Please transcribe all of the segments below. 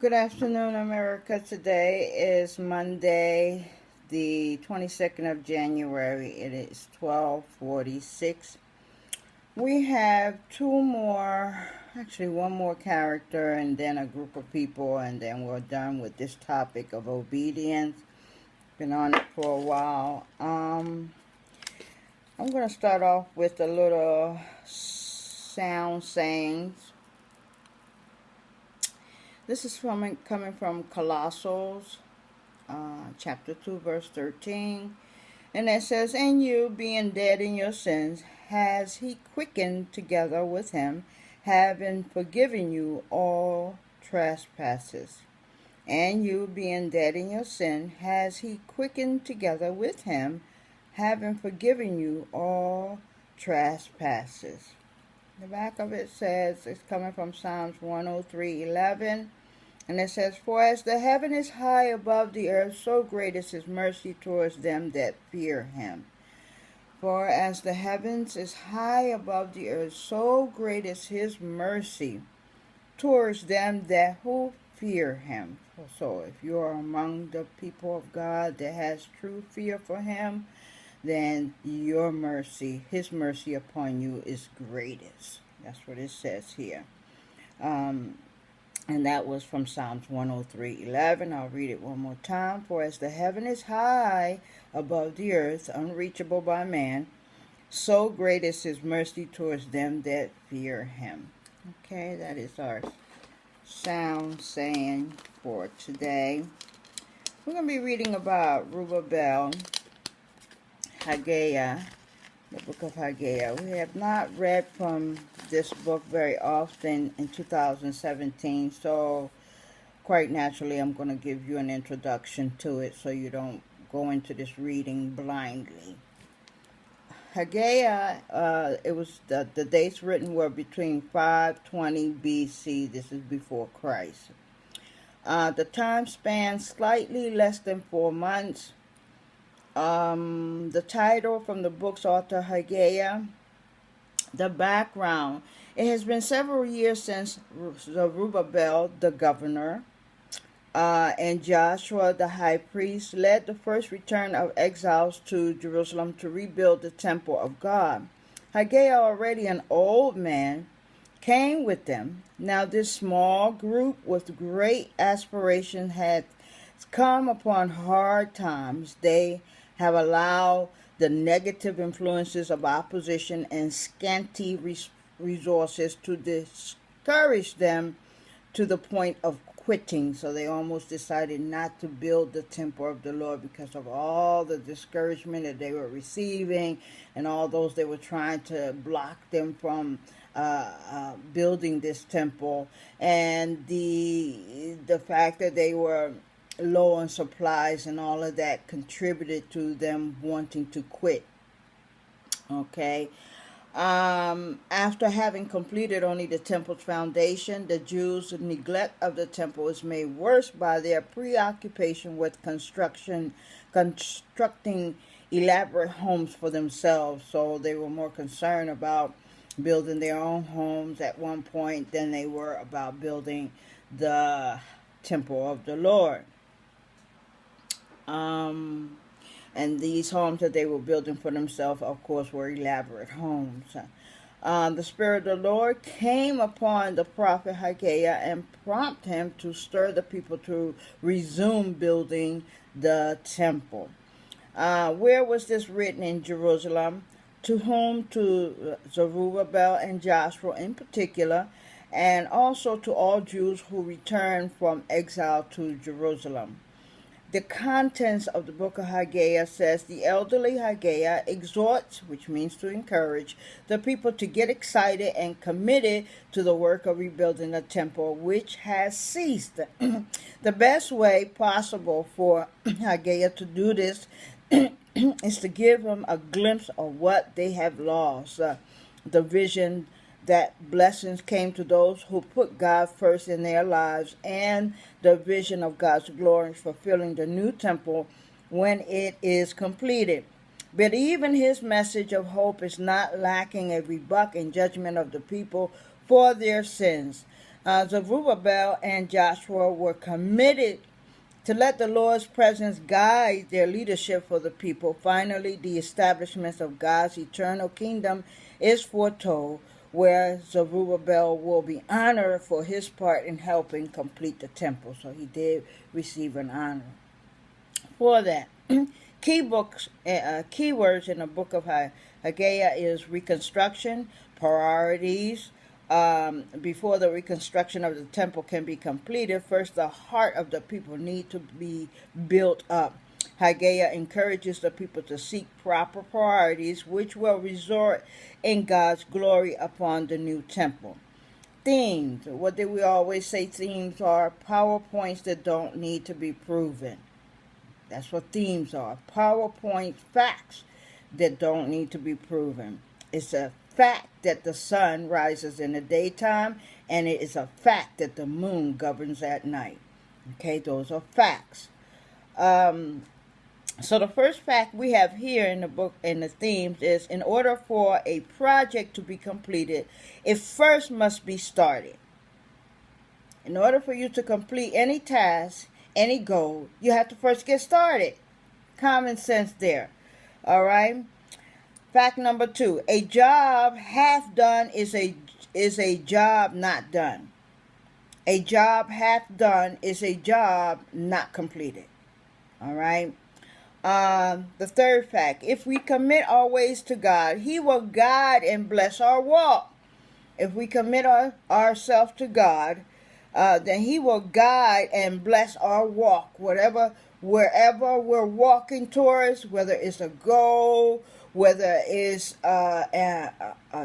Good afternoon, America. Today is Monday, the 22nd of January. It is 12:46. We have one more character, and then a group of people, and then we're done with this topic of obedience. Been on it for a while. I'm going to start off with a little sound sayings. This is coming from Colossians, chapter 2, verse 13. And it says, "And you, being dead in your sins, has he quickened together with him, having forgiven you all trespasses. And you, being dead in your sin, has he quickened together with him, having forgiven you all trespasses." The back of it says, it's coming from Psalms 103:11, and it says, "For as the heaven is high above the earth, so great is his mercy towards them that fear him." For as the heavens is high above the earth, so great is his mercy towards them that who fear him. So if you are among the people of God that has true fear for him, then your mercy, his mercy upon you is greatest. That's what it says here. And that was from Psalms 103:11. I'll read it one more time. "For as the heaven is high above the earth, unreachable by man, so great is his mercy towards them that fear him." Okay, that is our sound saying for today. We're going to be reading about Zerubabel, Haggai, the book of Haggai. We have not read from this book very often in 2017, so quite naturally I'm going to give you an introduction to it so you don't go into this reading blindly. Haggai, it was the dates written were between 520 BC. This is before Christ. The time span slightly less than 4 months. The title from the book's author, Haggai. The background: it has been several years since Zerubabel, the governor, and Joshua, the high priest, led the first return of exiles to Jerusalem to rebuild the temple of God. Haggai, already an old man, came with them. Now this small group with great aspiration had come upon hard times. They have allowed the negative influences of opposition and scanty resources to discourage them to the point of quitting. So they almost decided not to build the temple of the Lord because of all the discouragement that they were receiving and all those they were trying to block them from building this temple, and the fact that they were low on supplies and all of that contributed to them wanting to quit. Okay. After having completed only the temple's foundation, the Jews' neglect of the temple is made worse by their preoccupation with constructing elaborate homes for themselves. So they were more concerned about building their own homes at one point than they were about building the temple of the Lord. And these homes that they were building for themselves, of course, were elaborate homes. The Spirit of the Lord came upon the prophet Haggai and prompted him to stir the people to resume building the temple. Where was this written? In Jerusalem. To whom? To Zerubbabel and Joshua in particular, and also to all Jews who returned from exile to Jerusalem. The contents of the book of Haggai says, the elderly Haggai exhorts, which means to encourage, the people to get excited and committed to the work of rebuilding the temple, which has ceased. The best way possible for Haggai to do this is to give them a glimpse of what they have lost. The vision that blessings came to those who put God first in their lives, and the vision of God's glory fulfilling the new temple when it is completed. But even his message of hope is not lacking a rebuke and judgment of the people for their sins. Zerubabel and Joshua were committed to let the Lord's presence guide their leadership for the people. Finally, the establishment of God's eternal kingdom is foretold, where Zerubbabel will be honored for his part in helping complete the temple. So he did receive an honor for that. Keywords in the book of Haggai is reconstruction, priorities. Before the reconstruction of the temple can be completed, first the heart of the people need to be built up. Haggai encourages the people to seek proper priorities, which will result in God's glory upon the new temple. Themes. What did we always say themes are? PowerPoints that don't need to be proven. That's what themes are. PowerPoint facts that don't need to be proven. It's a fact that the sun rises in the daytime, and it is a fact that the moon governs at night. Okay, those are facts. So the first fact we have here in the book, in the themes, is in order for a project to be completed, it first must be started. In order for you to complete any task, any goal, you have to first get started. Common sense there. All right. Fact number 2, a job half done is a job not done. A job half done is a job not completed. All right. The third fact, if we commit our ways to God, He will guide and bless our walk. If we commit ourselves to God, then He will guide and bless our walk. Wherever we're walking towards, whether it's a goal, whether it's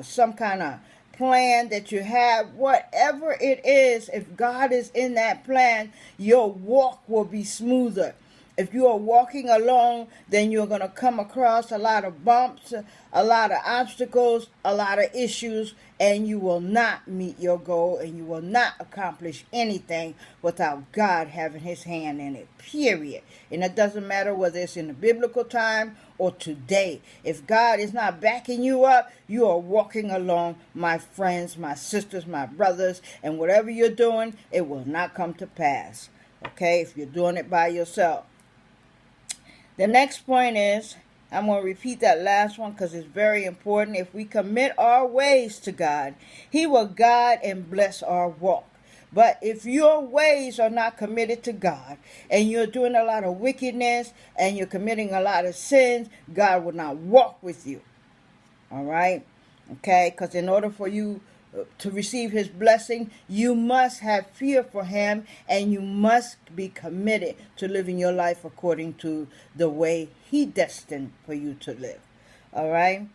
some kind of plan that you have, whatever it is, if God is in that plan, your walk will be smoother. If you are walking alone, then you're going to come across a lot of bumps, a lot of obstacles, a lot of issues, and you will not meet your goal, and you will not accomplish anything without God having His hand in it, period. And it doesn't matter whether it's in the biblical time or today. If God is not backing you up, you are walking along, my friends, my sisters, my brothers, and whatever you're doing, it will not come to pass. Okay, if you're doing it by yourself. The next point is, I'm going to repeat that last one because it's very important. If we commit our ways to God, He will guide and bless our walk. But if your ways are not committed to God, and you're doing a lot of wickedness, and you're committing a lot of sins, God will not walk with you. All right? Okay? Because in order for you to receive His blessing, you must have fear for Him, and you must be committed to living your life according to the way He destined for you to live. All right.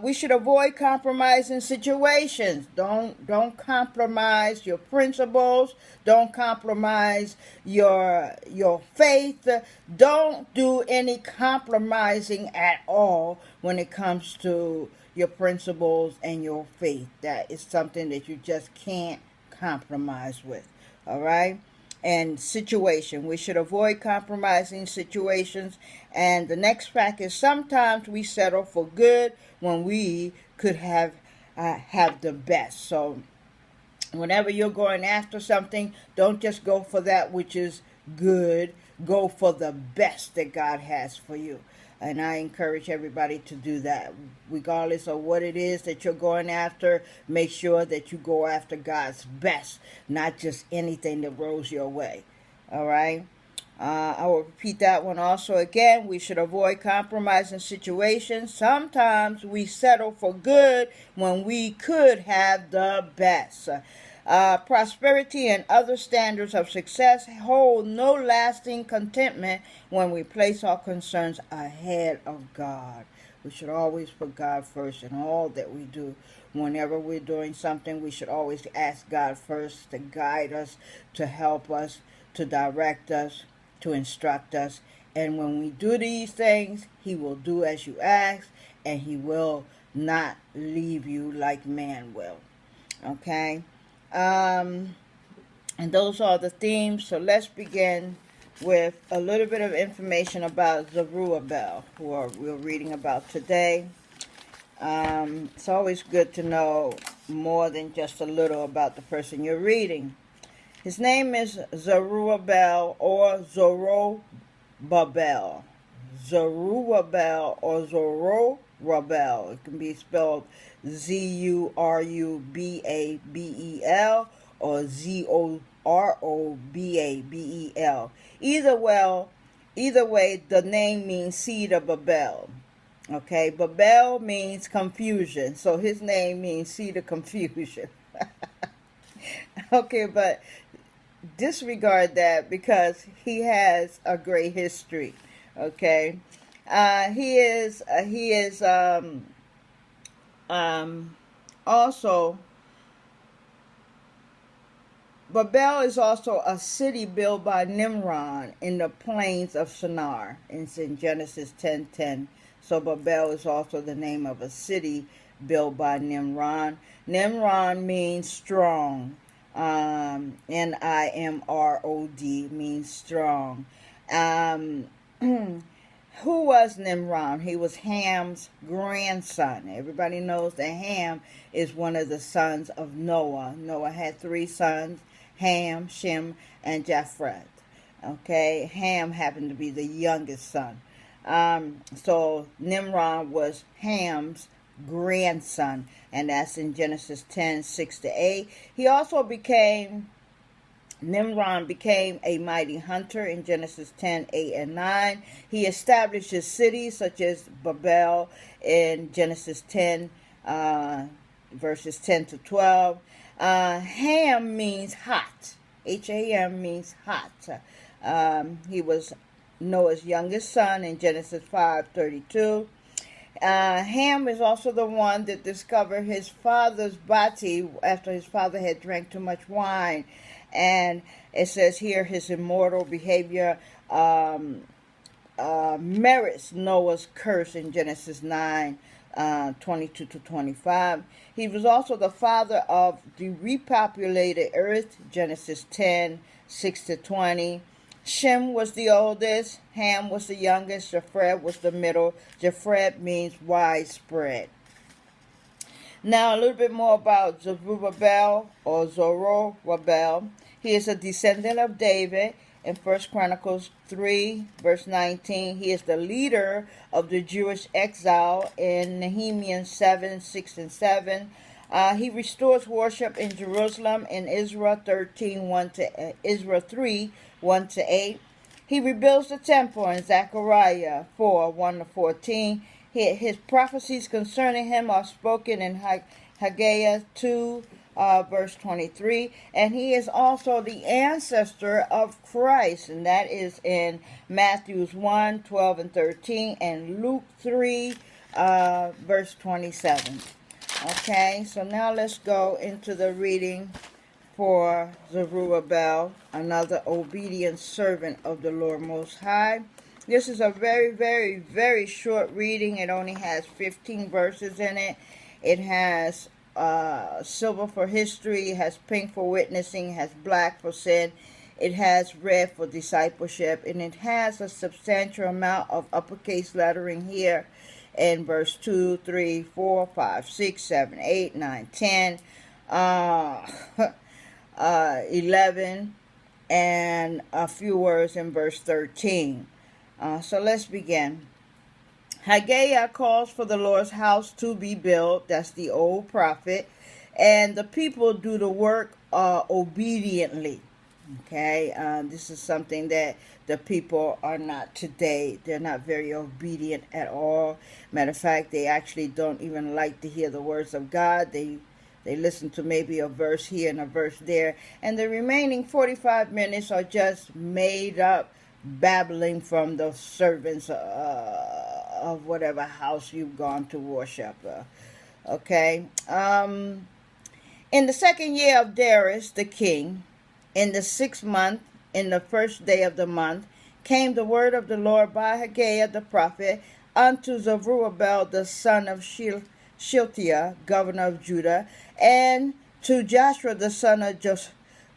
We should avoid compromising situations. Don't compromise your principles. Don't compromise your faith. Don't do any compromising at all when it comes to your principles and your faith. That is something that you just can't compromise with. All right? And situation. We should avoid compromising situations. And the next fact is sometimes we settle for good when we could have the best. So whenever you're going after something, don't just go for that which is good. Go for the best that God has for you. And I encourage everybody to do that. Regardless of what it is that you're going after, make sure that you go after God's best, not just anything that rolls your way. All right? I will repeat that one also again. We should avoid compromising situations. Sometimes we settle for good when we could have the best. Prosperity and other standards of success hold no lasting contentment when we place our concerns ahead of God. We should always put God first in all that we do. Whenever we're doing something, we should always ask God first to guide us, to help us, to direct us, to instruct us. And when we do these things, He will do as you ask, and He will not leave you like man will. Okay? And those are the themes. So let's begin with a little bit of information about Zerubabel, who we're reading about today. It's always good to know, more than just a little about the person you're reading. His name is Zerubabel or Zorobabel. Zerubabel or Zorobabel. It can be spelled Zurubabel or Zorobabel. Either way, the name means seed of Babel. Okay, Babel means confusion, so his name means seed of confusion. Okay, but disregard that because he has a great history. Okay, he is also, Babel is also a city built by Nimrod in the plains of Shinar. It's in Genesis 10:10. So Babel is also the name of a city built by Nimrod. Nimrod means strong. Nimrod means strong. Who was Nimrod? He was Ham's grandson. Everybody knows that Ham is one of the sons of Noah. Noah had 3 sons, Ham, Shem, and Japheth. Okay, Ham happened to be the youngest son. So Nimrod was Ham's grandson, and that's in Genesis 10:6-8. Nimrod became a mighty hunter in Genesis 10:8-9. He established his cities such as Babel in Genesis 10, verses 10-12. Ham means hot. Ham means hot. He was Noah's youngest son in Genesis 5:32. Ham is also the one that discovered his father's body after his father had drank too much wine. And it says here his immortal behavior merits Noah's curse in Genesis 9:22-25. He was also the father of the repopulated earth, Genesis 10:6-20. Shem was the oldest, Ham was the youngest, Japheth was the middle. Japheth means widespread. Now a little bit more about Zerubabel or Zorobabel. He is a descendant of David. In 1 Chronicles 3, verse 19, he is the leader of the Jewish exile in Nehemiah 7:6-7. He restores worship in Jerusalem in Ezra 3:1-8. He rebuilds the temple in Zechariah 4:1-14. His prophecies concerning him are spoken in Haggai 2, verse 23. And he is also the ancestor of Christ, and that is in Matthew 1:12-13 and Luke 3, verse 27. Okay, so now let's go into the reading for Zerubabel, another obedient servant of the Lord Most High. This is a very, very, very short reading. It only has 15 verses in it. It has silver for history, it has pink for witnessing, it has black for sin, it has red for discipleship, and it has a substantial amount of uppercase lettering here in verse 2, 3, 4, 5, 6, 7, 8, 9, 10, 11, and a few words in verse 13. So let's begin. Haggai calls for the Lord's house to be built. That's the old prophet. And the people do the work obediently. Okay, this is something that the people are not today. They're not very obedient at all. Matter of fact, they actually don't even like to hear the words of God. They listen to maybe a verse here and a verse there. And the remaining 45 minutes are just made up babbling from the servants of whatever house you've gone to worship. Okay. In the 2nd year of Darius the king, in the 6th month, in the 1st day of the month, came the word of the Lord by Haggai the prophet unto Zerubbabel the son of Shealtiel, governor of Judah, and to Joshua the son of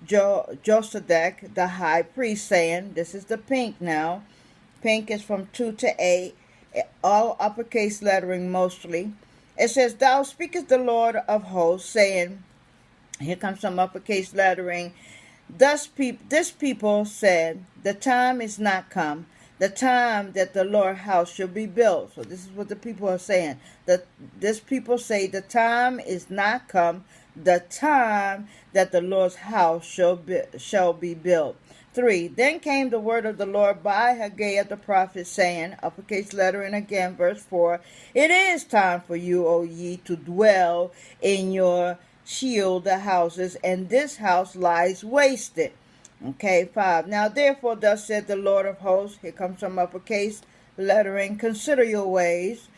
Josedek the high priest, saying, this is the pink now. Pink is from 2 to 8, all uppercase lettering mostly. It says, Thou speakest the Lord of hosts, saying, here comes some uppercase lettering. This people said, the time is not come, the time that the Lord's house shall be built. So this is what the people are saying. This people say, the time is not come, the time that the Lord's house shall be built. 3. Then came the word of the Lord by Haggai the prophet, saying, uppercase lettering again, verse 4, It is time for you, O ye, to dwell in your shield the houses, and this house lies wasted. Okay, 5. Now therefore, thus said the Lord of hosts, here comes some uppercase lettering, consider your ways.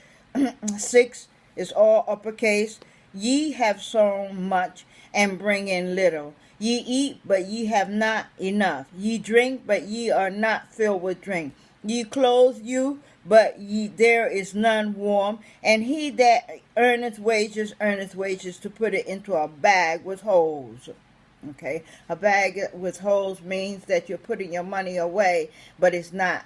6 is all uppercase. Ye have sown much, and bring in little. Ye eat, but ye have not enough. Ye drink, but ye are not filled with drink. Ye clothe you, but there is none warm. And he that earneth wages to put it into a bag with holes. Okay, a bag with holes means that you're putting your money away, but it's not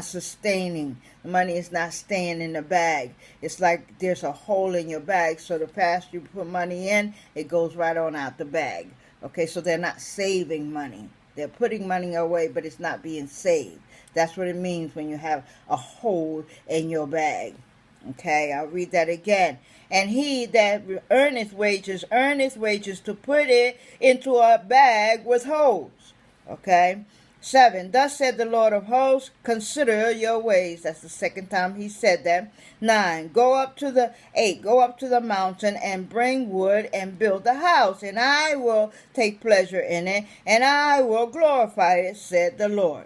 sustaining. The money is not staying in the bag. It's like there's a hole in your bag, so the faster you put money in, it goes right on out the bag. Okay, so they're not saving money. They're putting money away, but it's not being saved. That's what it means when you have a hole in your bag. Okay, I'll read that again. And he that earneth wages to put it into a bag with holes. Okay. 7. Thus said the Lord of hosts, consider your ways. That's the second time he said that. 9. Go up to the mountain and bring wood and build the house, and I will take pleasure in it, and I will glorify it, said the Lord.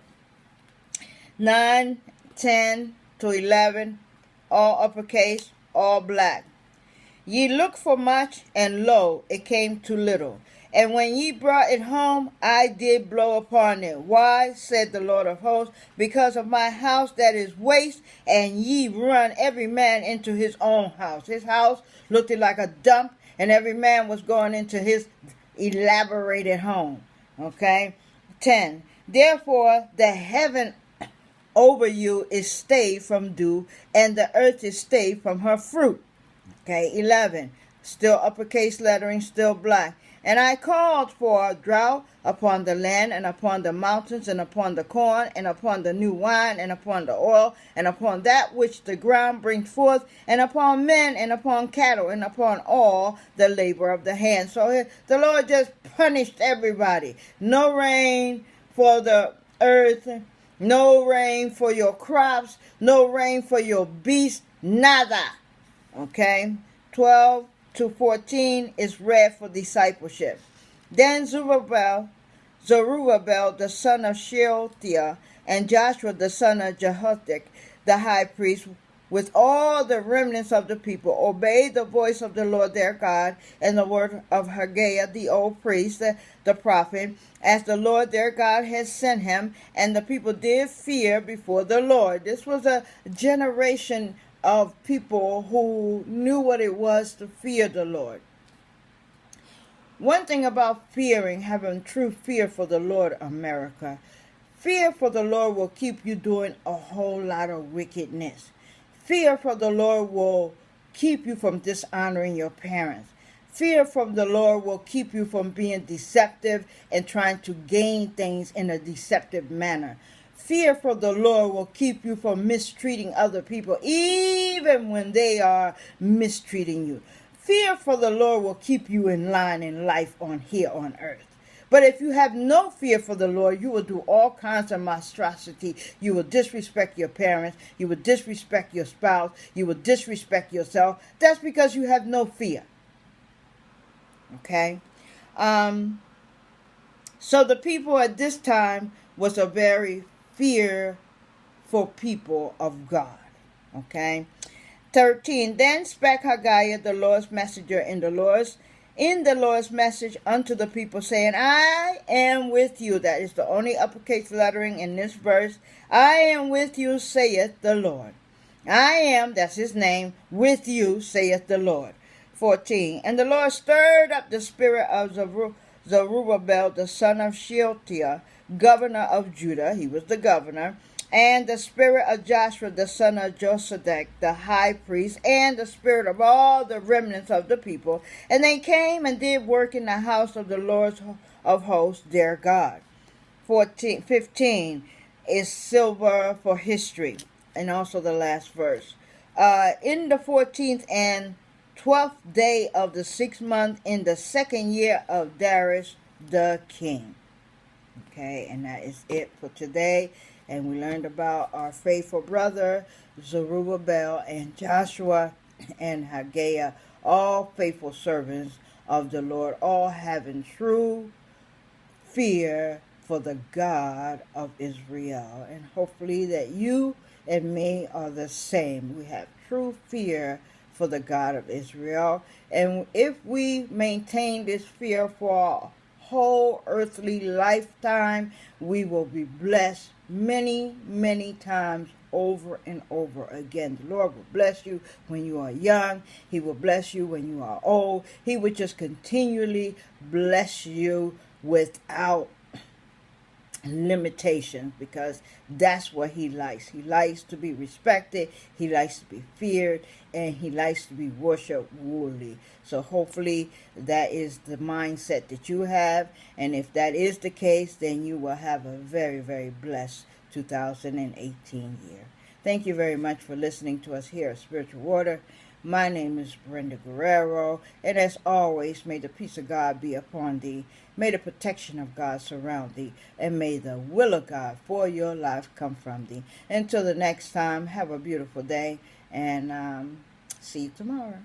9, 10 to 11, all uppercase, all black. Ye looked for much, and lo, it came to little. And when ye brought it home, I did blow upon it. Why, said the Lord of hosts? Because of my house that is waste, and ye run every man into his own house. His house looked like a dump, and every man was going into his elaborated home. Okay? 10. Therefore, the heaven over you is stayed from dew, and the earth is stayed from her fruit. Okay, 11. Still uppercase lettering, still black. And I called for a drought upon the land, and upon the mountains, and upon the corn, and upon the new wine, and upon the oil, and upon that which the ground brings forth, and upon men, and upon cattle, and upon all the labor of the hand. So the Lord just punished everybody. No rain for the earth, no rain for your crops, no rain for your beasts, nada. Okay, 12 to 14 is read for discipleship. Then Zerubabel, the son of Shealtiel, and Joshua, the son of Jehozadak, the high priest, with all the remnants of the people, obeyed the voice of the Lord their God and the word of Haggai, the old priest, the prophet, as the Lord their God had sent him, and the people did fear before the Lord. This was a generation of people who knew what it was to fear the Lord. One thing about fearing, having true fear for the Lord, America, fear for the Lord will keep you doing a whole lot of wickedness. Fear for the Lord will keep you from dishonoring your parents. Fear from the Lord will keep you from being deceptive and trying to gain things in a deceptive manner. Fear for the Lord will keep you from mistreating other people, even when they are mistreating you. Fear for the Lord will keep you in line in life on here on earth. But if you have no fear for the Lord, you will do all kinds of monstrosity. You will disrespect your parents. You will disrespect your spouse. You will disrespect yourself. That's because you have no fear. Okay? So the people at this time was a very fearful people of God. Okay? 13. Then spake Haggai, the Lord's messenger, in the Lord's message unto the people, saying, I am with you. That is the only uppercase lettering in this verse. I am with you, saith the Lord. I am, that's his name, with you, saith the Lord. 14. And the Lord stirred up the spirit of Zerubabel, the son of Shealtiel, governor of Judah. He was the governor, and the spirit of Joshua the son of Josedek the high priest, and the spirit of all the remnants of the people. And they came and did work in the house of the Lord of hosts their God. 15 is silver for history, and also the last verse. In the 14th and 12th day of the 6th month, in the 2nd year of Darius the king. Okay, and that is it for today. And we learned about our faithful brother Zerubabel and Joshua and Haggai, all faithful servants of the Lord, all having true fear for the God of Israel. And hopefully that you and me are the same. We have true fear for the God of Israel. And if we maintain this fear for our whole earthly lifetime, we will be blessed many, many times over and over again. The Lord will bless you when you are young. He will bless you when you are old. He will just continually bless you without limitations, because that's what he likes. He likes to be respected, he likes to be feared, and he likes to be worshipped worthily. So hopefully that is the mindset that you have, and if that is the case, then you will have a very, very blessed 2018 year. Thank you very much for listening to us here at Spiritual Water. My name is Brenda Guerrero, and as always, may the peace of God be upon thee. May the protection of God surround thee, and may the will of God for your life come from thee. Until the next time, have a beautiful day, and see you tomorrow.